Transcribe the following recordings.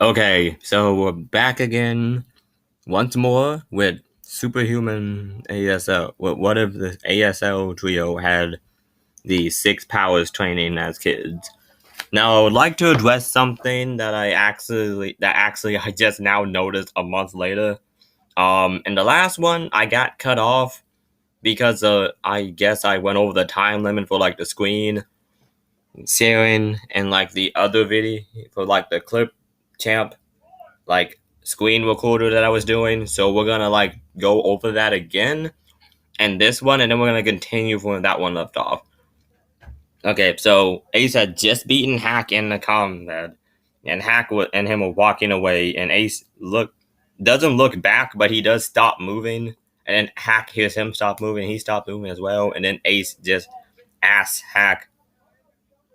Okay, so we're back again once more with Superhuman ASL. What if the ASL trio had the six powers training as kids? Now, I would like to address something that I actually I just now noticed a month later. In the last one, I got cut off because I guess I went over the time limit for like the screen sharing and like the other video for like the clip champ like screen recorder that I was doing. So we're gonna like go over that again and this one, and then we're gonna continue from that one left off. Okay, so Ace had just beaten Hack in the combat, and and him were walking away, and Ace doesn't look back, but he does stop moving, and then Hack hears him stop moving, he stopped moving as well, and then Ace just asks Hack,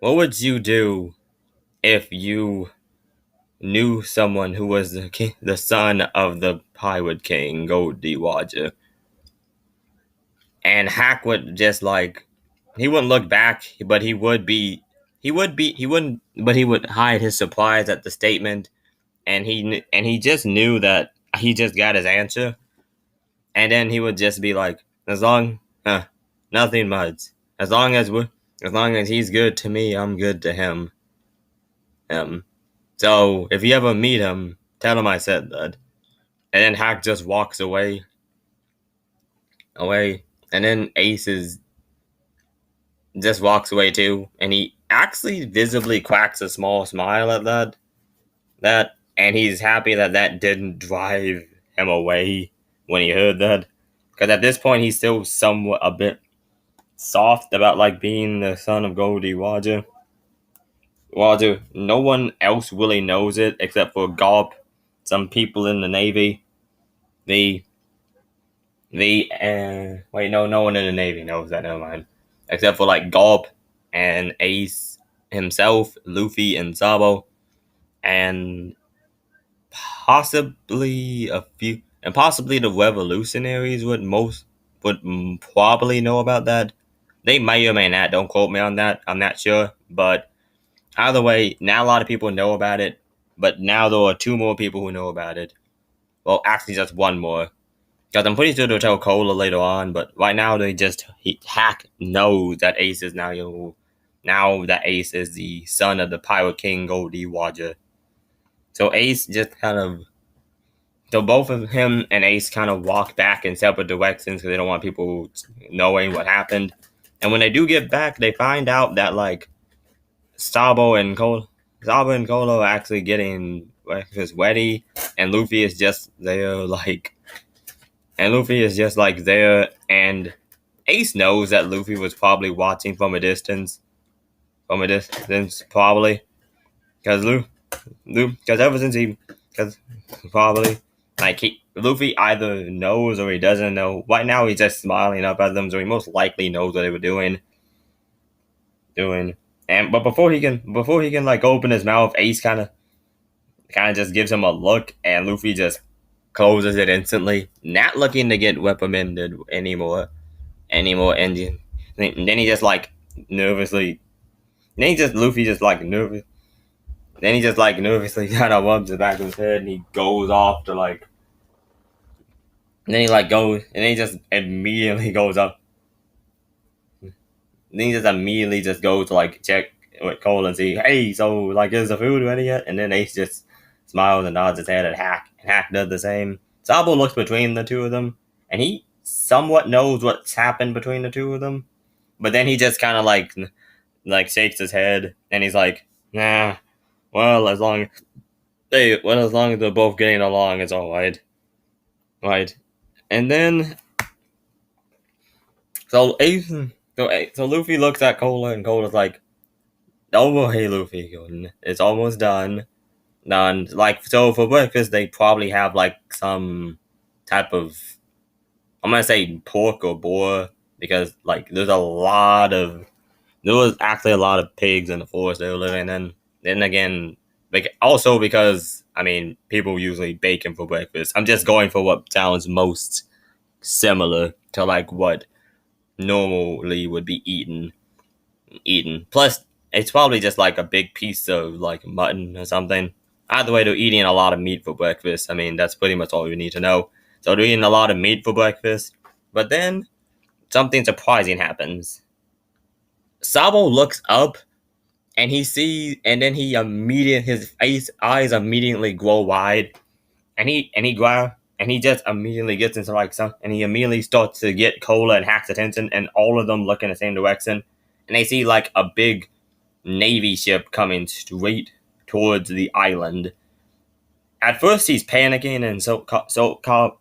"What would you do if you knew someone who was the son of the Pirate King, Goldie Roger?" And Hack would just like, he wouldn't look back, but he wouldn't, but he would hide his surprise at the statement, and he just knew that he just got his answer, and then he would just be like, nothing much, as long as he's good to me, I'm good to him. So if you ever meet him, tell him I said that. And then Hack just walks away, and then just walks away too, and he actually visibly cracks a small smile at that, and he's happy that that didn't drive him away when he heard that, because at this point he's still somewhat a bit soft about like being the son of Goldie Roger. No one else really knows it except for Gulp, some people in the Navy. The wait, no one in the Navy knows that. Never mind. Except for like Gulp and Ace himself, Luffy and Sabo, and possibly the revolutionaries would probably know about that. They may or may not. Don't quote me on that. I'm not sure. But either way, now a lot of people know about it. But now there are two more people who know about it. Well, actually, just one more. Because I'm pretty sure they'll tell Cola later on, but right now Hack knows that Ace is now that Ace is the son of the Pirate King Goldie Roger. So both of him and Ace kind of walk back in separate directions because they don't want people knowing what happened. And when they do get back, they find out that like Sabo and Cola are actually getting breakfast ready, and Luffy is just there and Ace knows that Luffy was probably watching from a distance, probably, because probably, Luffy either knows or he doesn't know. Right now, he's just smiling up at them, so he most likely knows what they were doing. And but before he can like open his mouth, Ace kind of just gives him a look, and Luffy just closes it instantly, not looking to get reprimanded anymore, and then he just like nervously, then he just Luffy just like nervous, then he just like nervously kind of rubs the back of his head, and he goes off to like, and then he like goes, and then he just immediately goes up, and then he just immediately just goes to like check with Cole and see, hey, so like is the food ready yet? And then Ace just smiles and nods his head at Hack, and Hack does the same. Sabo looks between the two of them, and he somewhat knows what's happened between the two of them, but then he just kind of like shakes his head, and he's like, nah, well, as long as they're both getting along, it's all right. And then so Luffy looks at Cola, and Cola's like, "Oh, well, hey, Luffy, it's almost done." Like, so for breakfast, they probably have like some type of, I'm gonna say pork or boar, because like there was actually a lot of pigs in the forest they were living in. Then again, like also because I mean people usually bacon for breakfast. I'm just going for what sounds most similar to like what normally would be eaten. Plus, it's probably just like a big piece of like mutton or something. Either way, they're eating a lot of meat for breakfast. I mean, that's pretty much all you need to know. So they're eating a lot of meat for breakfast. But then something surprising happens. Sabo looks up and he sees, and then his eyes immediately grow wide, and he just immediately gets into like some, and he immediately starts to get Cola and Hack's attention, and all of them look in the same direction, and they see like a big Navy ship coming straight towards the island. At first, he's panicking, and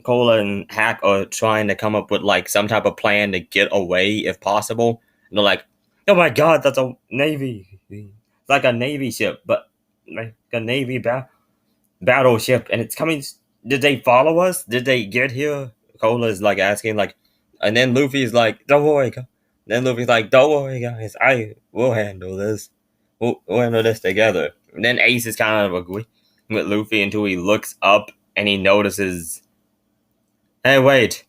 Cola and Hack are trying to come up with like some type of plan to get away if possible. And they're like, "Oh my god, that's a Navy! It's like a Navy ship, but like a Navy battleship, and it's coming. Did they follow us? Did they get here?" Cola's like asking, like, and then Luffy's like, "Don't worry." Then Luffy's like, "Don't worry, guys. I will handle this. We'll handle this together." And then Ace is kind of agreeing with Luffy until he looks up and he notices, "Hey, wait,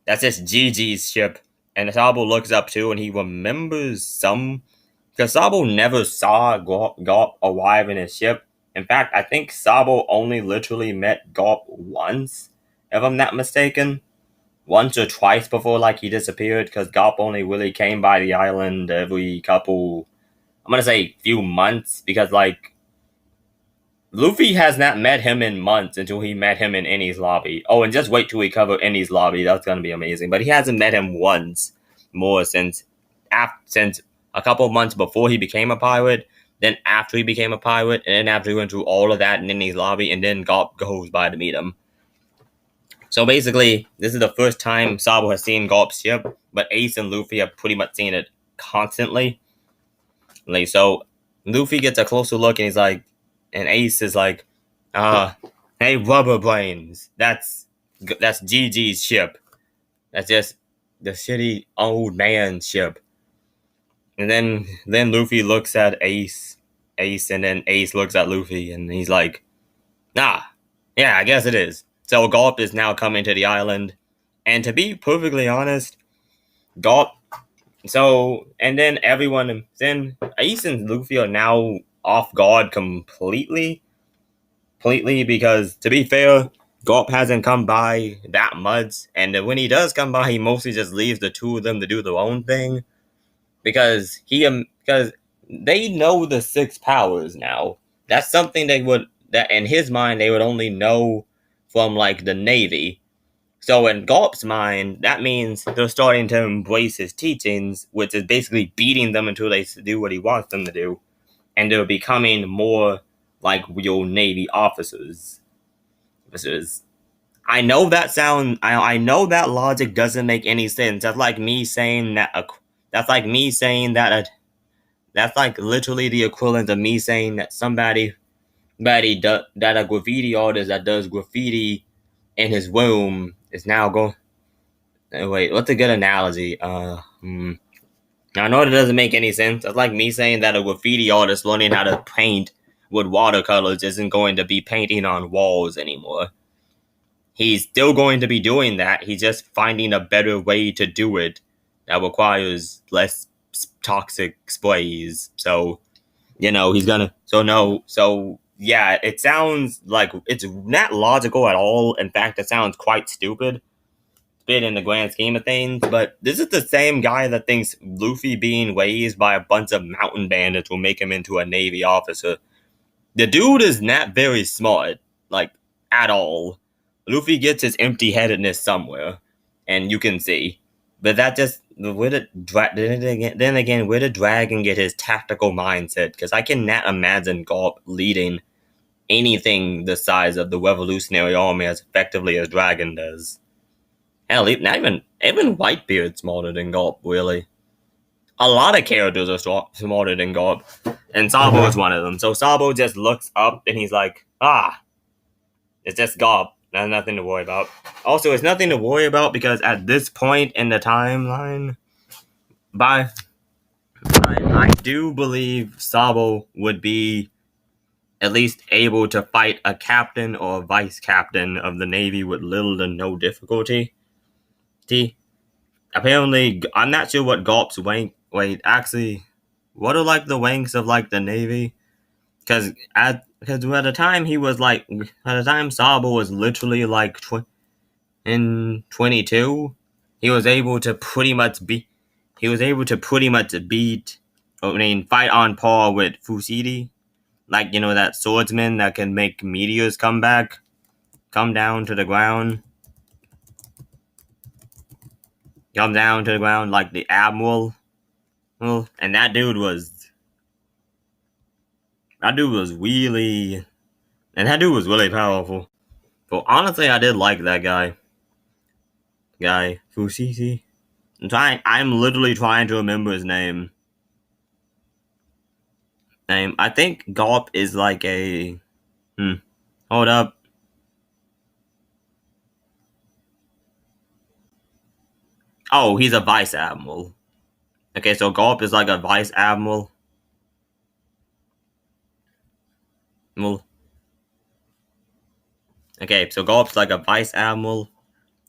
that's just Gigi's ship." And Sabo looks up too, and he remembers some, because Sabo never saw Garp arrive in his ship. In fact, I think Sabo only literally met Garp once, if I'm not mistaken. Once or twice before, like, he disappeared, because Garp only really came by the island every couple, I'm gonna say few months, because, like, Luffy has not met him in months until he met him in Enies lobby. Oh, and just wait till we cover Enies lobby. That's gonna be amazing. But he hasn't met him once more since a couple of months before he became a pirate, then after he became a pirate, and then after he went through all of that in Enies lobby, and then Garp goes by to meet him. So basically, this is the first time Sabo has seen Garp's ship, but Ace and Luffy have pretty much seen it constantly. Like, so Luffy gets a closer look, and he's like, and Ace is like, hey, rubber brains, that's GG's ship. That's just the shitty old man's ship. And then Luffy looks at Ace, and then Ace looks at Luffy, and he's like, yeah, I guess it is. So Garp is now coming to the island, and to be perfectly honest, Garp. So, and then Ace and Luffy are now off guard completely, because to be fair, Garp hasn't come by that much, and when he does come by, he mostly just leaves the two of them to do their own thing, because because they know the six powers now. That's something that in his mind they would only know from like the Navy. So in Garp's mind, that means they're starting to embrace his teachings, which is basically beating them until they do what he wants them to do, and they're becoming more like real Navy officers. I know that I know that logic doesn't make any sense. That's like me saying that. That's like me saying that. That's like literally the equivalent of me saying that that a graffiti artist that does graffiti in his room is now going. Wait, what's a good analogy? I know it doesn't make any sense. It's like me saying that a graffiti artist learning how to paint with watercolors isn't going to be painting on walls anymore. He's still going to be doing that. He's just finding a better way to do it that requires less toxic sprays. So, he's gonna. So, no. So, yeah, it sounds like it's not logical at all. In fact, it sounds quite stupid in the grand scheme of things, but this is the same guy that thinks Luffy being raised by a bunch of mountain bandits will make him into a Navy officer. The dude is not very smart, like, at all. Luffy gets his empty-headedness somewhere, and you can see. But that just, then again, where did Dragon get his tactical mindset? Because I cannot imagine Garp leading anything the size of the Revolutionary Army as effectively as Dragon does. Hell, not even Whitebeard's smarter than Garp, really. A lot of characters are smarter than Garp, and Sabo is one of them. So Sabo just looks up and he's like, it's just Garp. There's nothing to worry about. Also, it's nothing to worry about because at this point in the timeline, I do believe Sabo would be at least able to fight a captain or a vice captain of the Navy with little to no difficulty. Apparently, I'm not sure what Garp's rank. Wait, actually, what are like the ranks of like the Navy? because at the time he was like, at the time Sabo was literally like in 22, he was able to pretty much beat. He was able to pretty much beat. I mean, fight on par with Fusidi, like that swordsman that can make meteors come down to the ground, like the admiral. Well, and that dude was really powerful. But honestly, I did like that guy Fusidi. I'm literally trying to remember his name. I think Gulp is like a. Hold up. Oh, he's a vice admiral. Okay, so Gulp is like a vice admiral. Well, okay, so Gulp's like a vice admiral,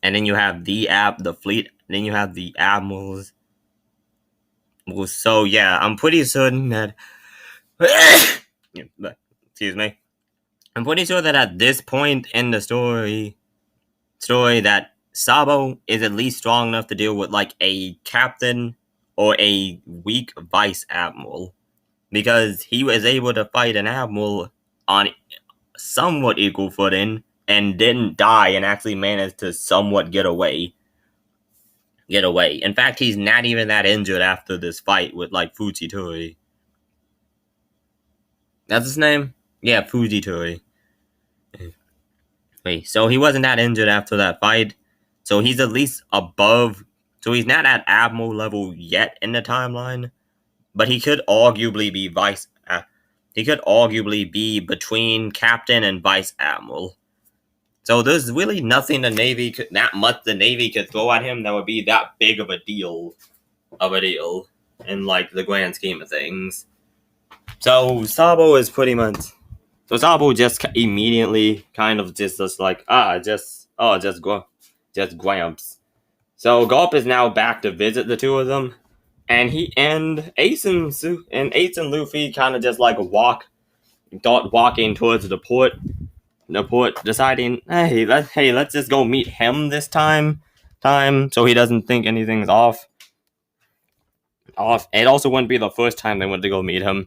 and then you have the fleet. Then you have the admirals. Well, so yeah, I'm pretty certain that. Excuse me. I'm pretty sure that at this point in the story that Sabo is at least strong enough to deal with like a captain or a weak vice admiral, because he was able to fight an admiral on somewhat equal footing and didn't die and actually managed to somewhat get away. In fact, he's not even that injured after this fight with like Fujitori. That's his name? Yeah, Fujitori. Wait, so he wasn't that injured after that fight. So he's at least above. So he's not at admiral level yet in the timeline, but he could arguably be vice. He could arguably be between captain and vice admiral. So there's really nothing the Navy could, not much the Navy could throw at him that would be that big of a deal, in like the grand scheme of things. So Sabo is pretty much. So Sabo just immediately kind of just like just Gramps. So Gulp is now back to visit the two of them, and Ace and Luffy kind of just like walking towards the port, deciding, let's just go meet him this time, so he doesn't think anything's off. It also wouldn't be the first time they went to go meet him,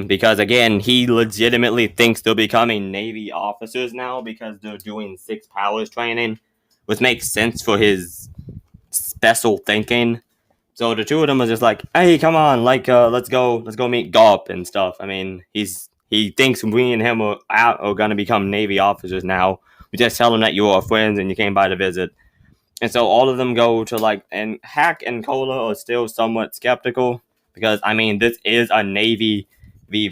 because again, he legitimately thinks they're becoming Navy officers now because they're doing 6 powers training, which makes sense for his special thinking. So the two of them are just like, hey, come on, like, let's go meet Gulp and stuff. I mean, he thinks we and him are gonna become Navy officers now. We just tell him that you are friends and you came by to visit. And so all of them go to like, and Hack and Cola are still somewhat skeptical because I mean, this is a Navy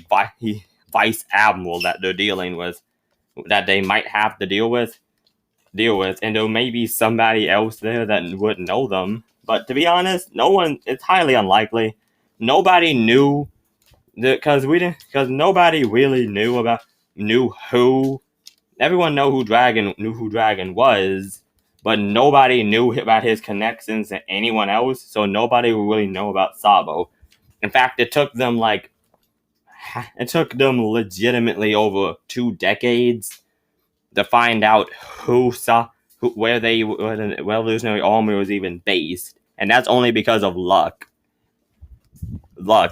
vice admiral that they're dealing with, that they might have to deal with, and there may be somebody else there that would know them. But to be honest, it's highly unlikely. Nobody knew because nobody really knew who. Everyone knew who Dragon was, but nobody knew about his connections to anyone else. So nobody would really know about Sabo. In fact, it took them legitimately over 2 decades to find out where the Revolutionary Army was even based, and that's only because of luck,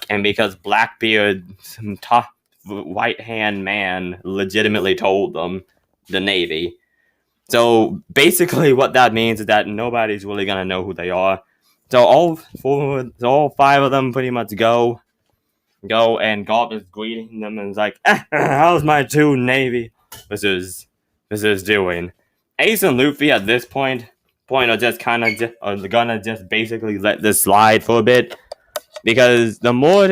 and because Blackbeard, some tough white hand man, legitimately told them, the Navy. So basically, what that means is that nobody's really gonna know who they are. So all 5 of them pretty much go, and Gulp is greeting them and is like, "How's my 2 Navy? This is doing." Ace and Luffy at this point are just gonna just basically let this slide for a bit, because the more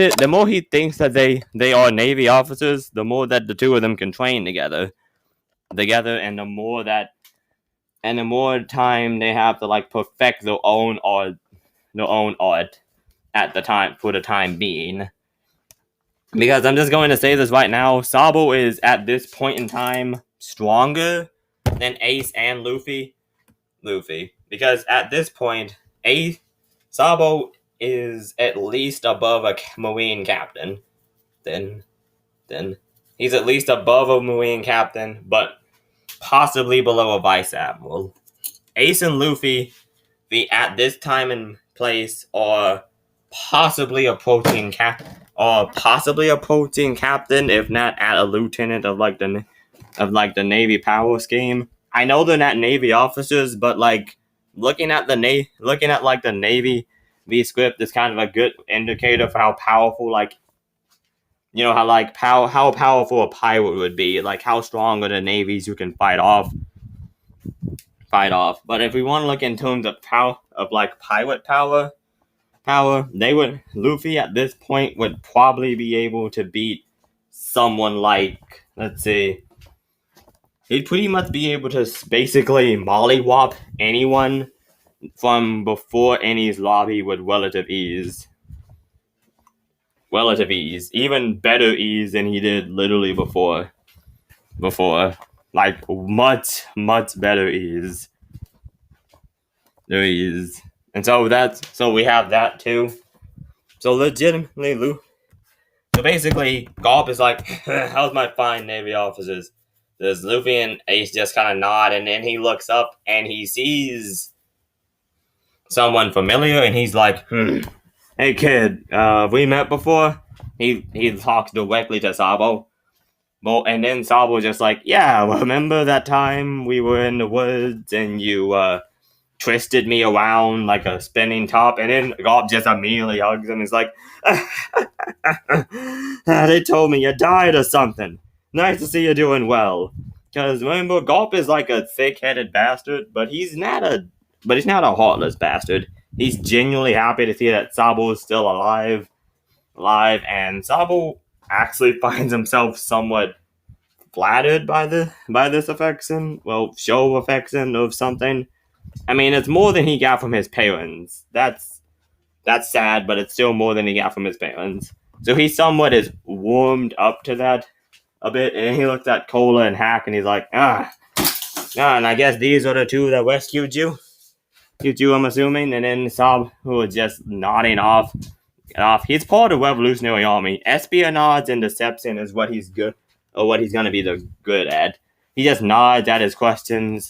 he thinks that they are Navy officers, the more that the two of them can train together, and the more time they have to like perfect their own art at the time for the time being. Because I'm just going to say this right now, Sabo is at this point in time stronger than Ace and Luffy. Because at this point, Sabo is at least above a Marine captain. Then captain. He's at least above a Marine captain, but possibly below a vice admiral. Ace and Luffy, at this time and place, are possibly approaching captain, if not at a lieutenant of the Navy power scheme. I know they're not Navy officers, but looking at the Navy V script is kind of a good indicator for how powerful how powerful a pilot would be, how strong are the navies who can fight off. But if we want to look in terms of pilot power, Luffy at this point would probably be able to beat someone let's see, he'd pretty much be able to basically mollywop anyone from before Annie's lobby with relative ease. Even better ease than he did literally before. Much, much better ease. There he is. And so we have that too. So legitimately, so basically, Garp is like, how's my fine Navy officers? There's Luffy and Ace just kind of nod, and then he looks up and he sees someone familiar, and he's like, hey kid, have we met before? He talks directly to Sabo. Well, and then Sabo just like, yeah, remember that time we were in the woods and you twisted me around like a spinning top? And then Garp just immediately hugs him. He's like, they told me you died or something. Nice to see you doing well. Because remember, Garp is like a thick-headed bastard, but he's not a heartless bastard. He's genuinely happy to see that Sabo is still alive, and Sabo actually finds himself somewhat flattered by this affection. Well, show of affection of something. I mean, it's more than he got from his parents. That's sad, but it's still more than he got from his parents. So he somewhat is warmed up to that a bit, and he looks at Cola and Hack, and he's like, and I guess these are the two that rescued you. You two, I'm assuming. And then Sab, who was just nodding off. He's part of the Revolutionary Army. Espionage and deception is what he's good, or what he's gonna be good at. He just nods at his question,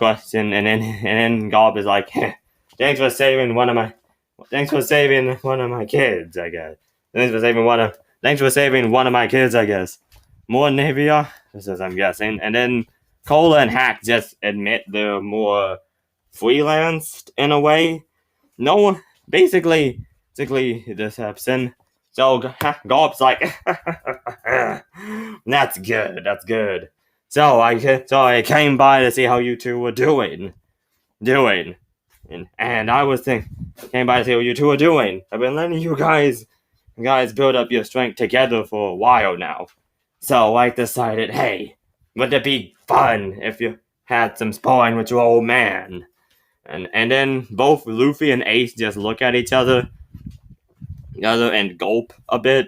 and then Garp is like, thanks for saving one of my kids, I guess. Thanks for saving one of my kids, I guess. More Navy officers, I'm guessing. And then Cola and Hack just admit they're more freelanced in a way. No one, basically deception. So Garp's like, that's good. So I came by to see how you two were doing. And I was came by to see what you two were doing. I've been letting you guys build up your strength together for a while now. So I decided, hey, wouldn't it be fun if you had some sparring with your old man? And then both Luffy and Ace just look at each other and gulp a bit.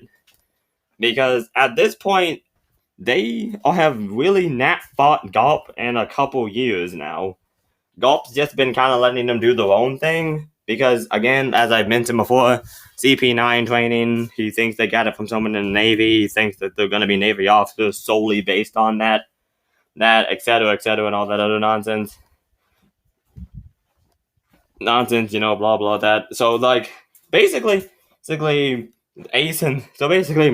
Because at this point, they have really not fought Garp in a couple years now. Garp's just been kind of letting them do their own thing. Because, again, as I've mentioned before, CP9 training, he thinks they got it from someone in the Navy. He thinks that they're going to be Navy officers solely based on that, etc., and all that other nonsense. Blah, blah, that. So, basically, Ace and... So, basically,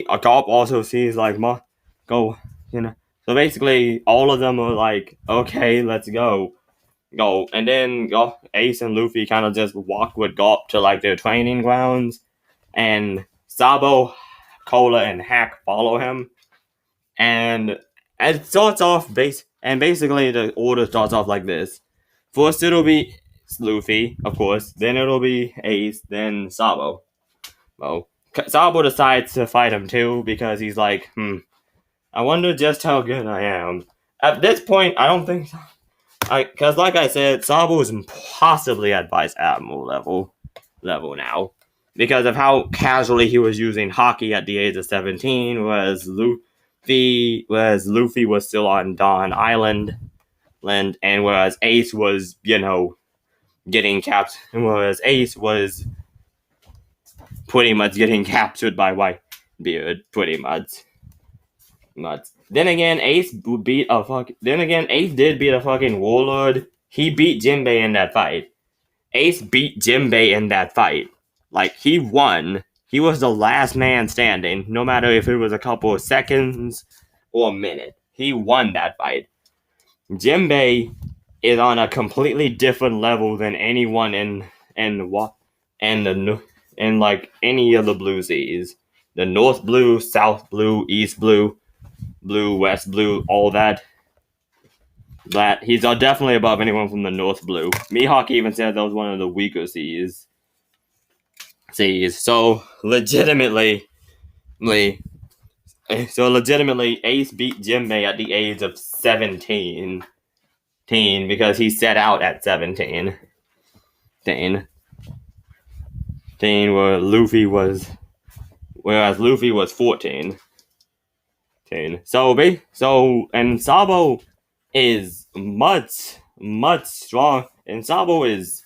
Garp also sees, So, basically, all of them are like, okay, let's go. And then Ace and Luffy kind of just walk with Garp to, their training grounds. And Sabo, Cola, and Hack follow him. And it starts off basically the order starts off like this. First it'll be Luffy, of course. Then it'll be Ace. Then Sabo. Well, Sabo decides to fight him too because he's like, I wonder just how good I am. At this point, I don't think so. Because like I said, Sabo is possibly at Vice Admiral level now. Because of how casually he was using hockey at the age of 17, whereas Luffy was still on Dawn Island. And whereas Ace was, getting captured, whereas Ace was pretty much getting captured by beard, pretty much. Then again, Ace beat a fuck. Then again, Ace did beat a fucking warlord. He beat Jinbei in that fight. Ace beat Jinbei in that fight. Like, he won. He was the last man standing, no matter if it was a couple of seconds or a minute. He won that fight. Jinbei is on a completely different level than anyone in like any of the blue seas. The North Blue, South Blue, East Blue, Blue, West Blue, all that. That he's definitely above anyone from the North Blue. Mihawk even said that was one of the weaker seas. So legitimately, Ace beat Jinbei at the age of 17. Because he set out at 17. Whereas Luffy was 14. And Sabo is much strong, and Sabo is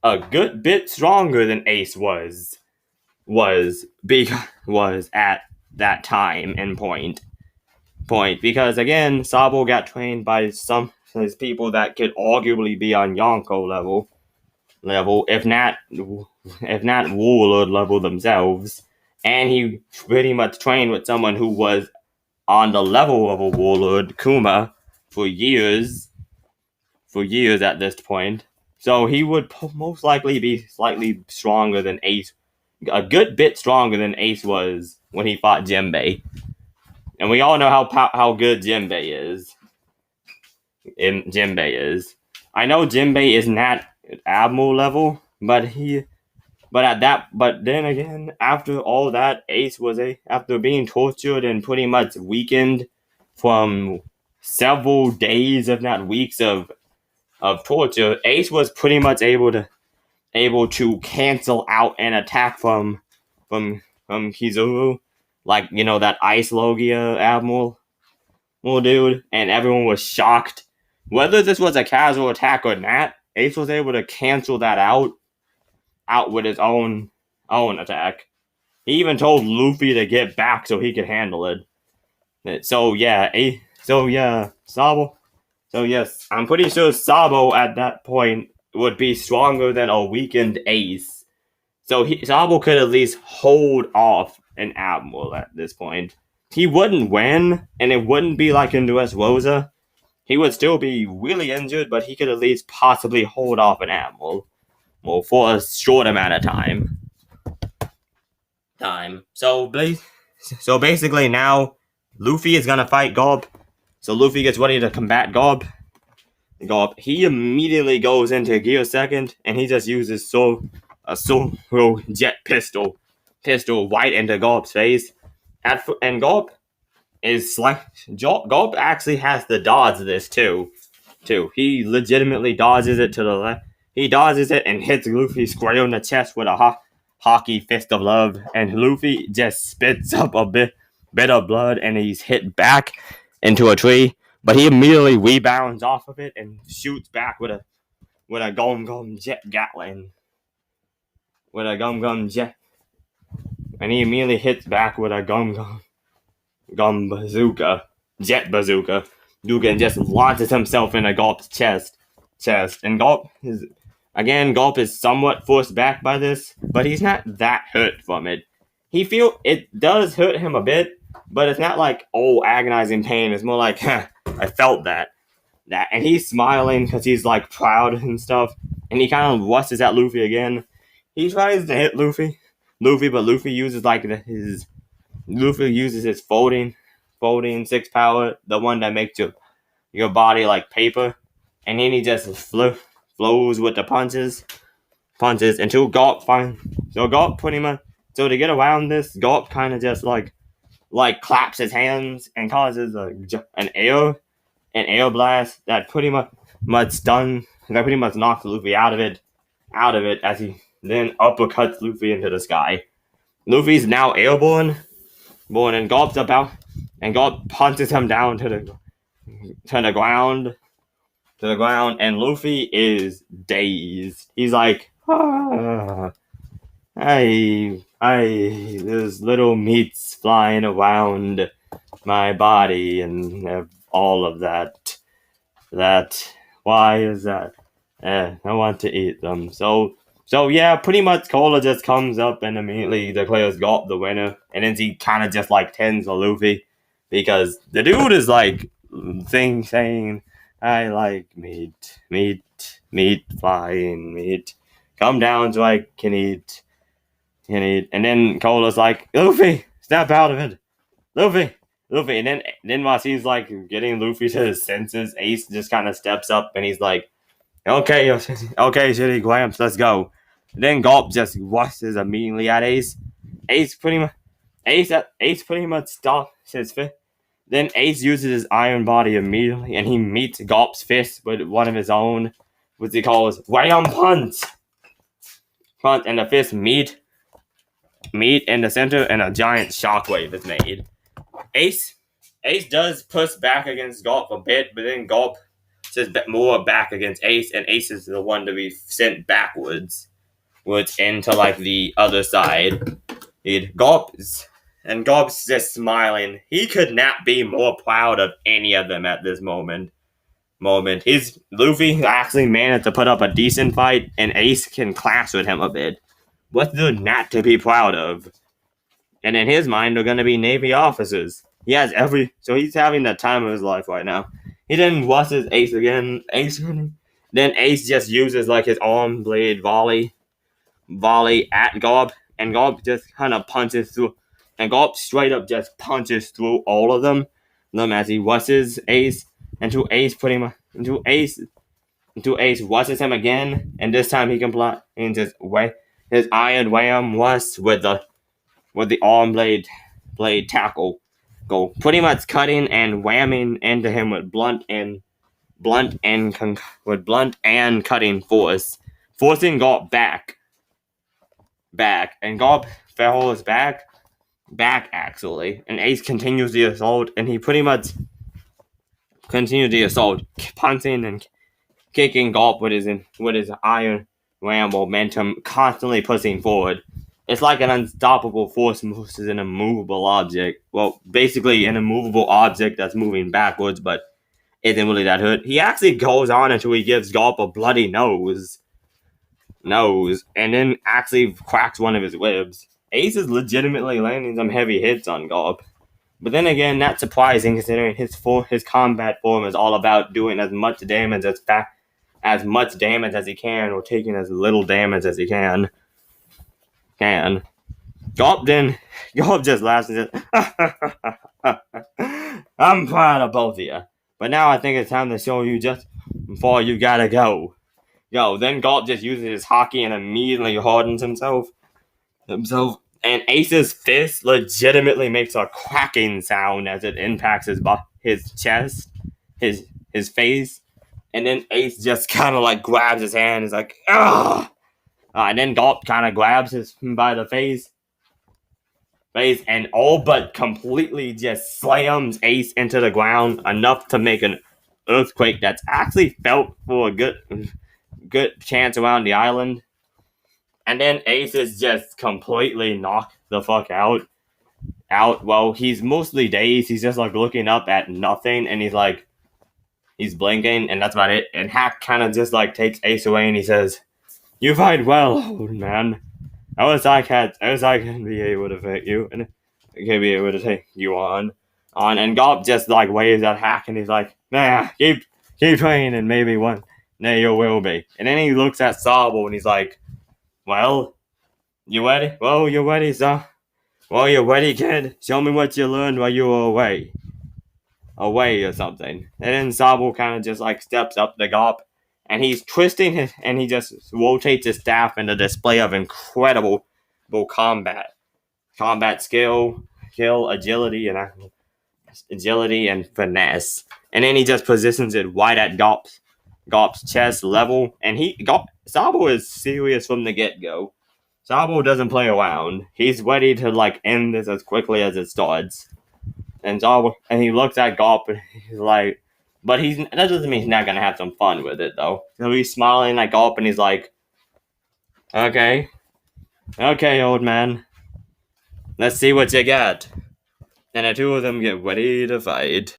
a good bit stronger than Ace was at that time and point because again Sabo got trained by some of these people that could arguably be on Yonko level if not warlord level themselves, and he pretty much trained with someone who was on the level of a warlord, Kuma, for years at this point. So he would most likely be slightly stronger than Ace, a good bit stronger than Ace was when he fought Jinbei. And we all know how good Jinbei is. I know Jinbei is not Admiral level, but then again, after all that, Ace was after being tortured and pretty much weakened from several days, if not weeks, of torture, Ace was pretty much able to cancel out an attack from Kizuru, like, you know, that Ice Logia Admiral dude, and everyone was shocked. Whether this was a casual attack or not, Ace was able to cancel that out with his own attack. He even told Luffy to get back so he could handle it. So Sabo. So yes, I'm pretty sure Sabo at that point would be stronger than a weakened Ace. So Sabo could at least hold off an Admiral at this point. He wouldn't win, and it wouldn't be like in Dressrosa. He would still be really injured, but he could at least possibly hold off an Admiral. Well, for a short amount of time. So basically now, Luffy is gonna fight Garp. So Luffy gets ready to combat Garp. He immediately goes into Gear Second, and he just uses a jet pistol right into Garp's face. And Garp actually has to dodge this too. He legitimately dodges it to the left. He dodges it and hits Luffy square in the chest with a hockey fist of love, and Luffy just spits up a bit of blood, and he's hit back into a tree. But he immediately rebounds off of it and shoots back with a gum jet Gatling. With a gum jet, and he immediately hits back with a gum bazooka, jet bazooka. Dugan just launches himself into Garp's chest, and Garp is somewhat forced back by this, but he's not that hurt from it. It does hurt him a bit, but it's not like agonizing pain. It's more like, I felt that, and he's smiling because he's like proud and stuff, and he kind of rushes at Luffy again. He tries to hit Luffy, but Luffy uses his folding 6 power, the one that makes your body like paper, and then he just flows with the punches until Garp pretty much. So to get around this, Garp kind of just like claps his hands and causes an air blast that pretty much knocks Luffy out of it as he then uppercuts Luffy into the sky. Luffy's now airborne, and Garp punches him down to the ground, and Luffy is dazed. He's like, I there's little meats flying around my body and all of that. Why is that? I want to eat them. So yeah, pretty much Cola just comes up and immediately declares Gulp the winner, and then he kind of just like tends to Luffy because the dude is like saying, "I like meat, flying meat. Come down so I can eat, And then Cola's like, "Luffy, snap out of it, Luffy." And then while he's like getting Luffy to his senses, Ace just kind of steps up and he's like, "Okay, shitty Glamps, let's go." And then Gulp just rushes immediately at Ace. Ace pretty much stops his fist. Then Ace uses his iron body immediately, and he meets Gulp's fist with one of his own, which he calls Wham Punch. And the fist meet in the center, and a giant shockwave is made. Ace does push back against Gulp a bit, but then Gulp says more back against Ace, and Ace is the one to be sent backwards into like the other side. Gulp's just smiling. He could not be more proud of any of them at this moment. Luffy actually managed to put up a decent fight, and Ace can clash with him a bit. What's there not to be proud of? And in his mind, they're going to be Navy officers. So he's having the time of his life right now. He then rushes Ace again. Then Ace just uses like his arm blade volley at Gulp, and Gulp just kind of punches through, and Gulp straight up just punches through all of them as he rushes Ace, until Ace rushes him again, and this time he can block and just his iron wham rush with the arm blade tackle go, pretty much cutting and whamming into him with blunt and cutting force, forcing Gulp back, and Gulp falls back actually, and Ace continues the assault, and he pretty much continues the assault, punching and kicking Gulp with his iron ram momentum, constantly pushing forward. It's like an unstoppable force versus an immovable object. Well, basically an immovable object that's moving backwards, but isn't really that hurt. He actually goes on until he gives Gulp a bloody nose, and then actually cracks one of his ribs. Ace is legitimately landing some heavy hits on Gulp. But then again, not surprising considering his combat form is all about doing as much damage as he can, or taking as little damage as he can. Gulp just laughs and says, "I'm proud of both of you, but now I think it's time to show you just before you gotta go." Then Gulp just uses his hockey and immediately hardens himself. And Ace's fist legitimately makes a cracking sound as it impacts his chest, his face, and then Ace just kind of like grabs his hand and is like, "Ugh!" And then Gulp kind of grabs him by the face, and all but completely just slams Ace into the ground, enough to make an earthquake that's actually felt for a good chance around the island. And then Ace is just completely knocked the fuck out. Well, he's mostly dazed. He's just like looking up at nothing, and he's blinking, and that's about it. And Hack kind of just like takes Ace away, and he says, "You fight well, old man. I wish I can be able to fight you, and I can be able to take you on." And Gulp just like waves at Hack, and he's like, "Nah, keep training, and maybe one day you will be." And then he looks at Sabo, and he's like, "Well, you ready? Well, you ready, sir? Well, you ready, kid? Show me what you learned while you were away or something." And then Sabo kind of just like steps up to Gulp, and he's twisting and he just rotates his staff in a display of incredible combat skill, agility, and finesse. And then he just positions it right at Gulp's chest level, and Sabo is serious from the get-go. Sabo doesn't play around. He's ready to like end this as quickly as it starts. And he looks at Gulp and he's like, but that doesn't mean he's not gonna have some fun with it though. So he's smiling at Gulp and he's like, okay, old man. Let's see what you got. And the two of them get ready to fight.